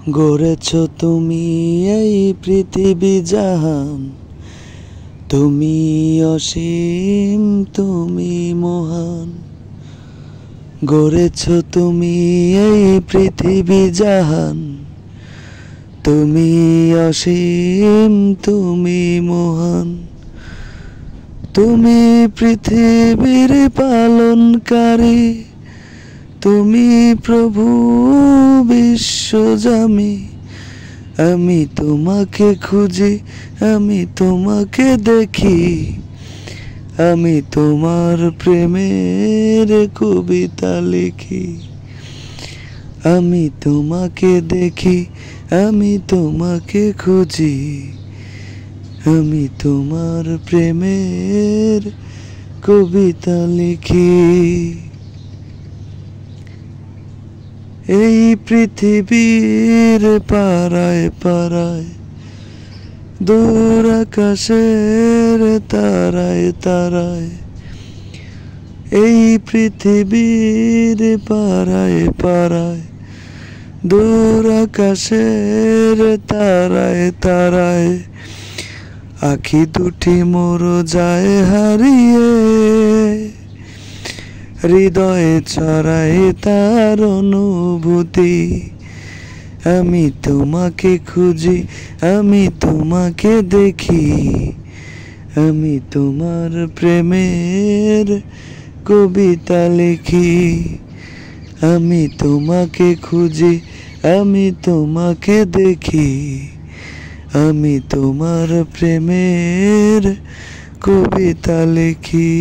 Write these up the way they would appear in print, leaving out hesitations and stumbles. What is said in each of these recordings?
গড়েছ তুমি এই পৃথিবী জাহান, তুমি অসীম, তুমি মহান। গড়েছ তুমি এই পৃথিবী জাহান, তুমি অসীম, তুমি মহান। তুমি পৃথিবীর পালনকারী, তুমি প্রভু বিশ্বজামি। আমি তোমাকে খুঁজি, আমি তোমাকে দেখি, আমি তোমার প্রেমের কবিতা লিখি। আমি তোমাকে দেখি, আমি তোমাকে খুঁজি, আমি তোমার প্রেমের কবিতা লিখি। এই পৃথিবীর পারায় পারায়, দূর আকাশের তারায় তারায়, এই পৃথিবীর পারায় পারায়, দূর আকাশের তারায় তারায়, আখি দুটি মোর যায় হারিয়ে, হৃদয়ে ছড়ায় তার অনুভূতি। আমি তোমাকে খুঁজি, আমি তোমাকে দেখি, আমি তোমার প্রেমের কবিতা লিখি। আমি তোমাকে খুঁজি, আমি তোমাকে দেখি, আমি তোমার প্রেমের কবিতা লিখি।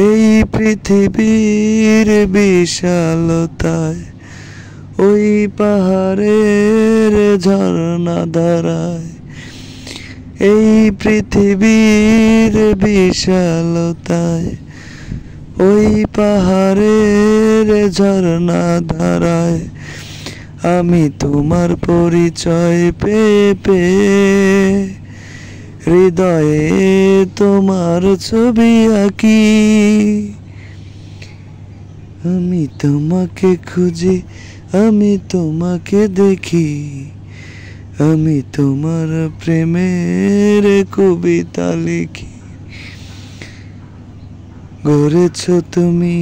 এই পৃথিবীর বিশালতায়, ওই পাহাড়ের ঝর্ণা ধারায়, এই পৃথিবীর বিশালতায়, ওই পাহাড়ের ঝর্ণা ধারায়, আমি তোমার পরিচয় পেয়ে পেয়ে, হৃদয়ে তোমার ছবি আঁকি। আমি তোমাকে খুঁজি, আমি তোমাকে দেখি, আমি তোমার প্রেমের কবিতা লিখি। গড়েছ তুমি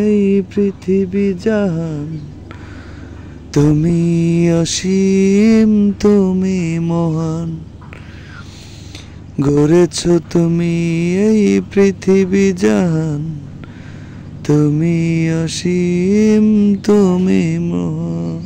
এই পৃথিবী জাহান, তুমি অসীম, তুমি মহান। গড়েছ তুমি এই পৃথিবী জাহান, তুমি অসীম, তুমি মহান।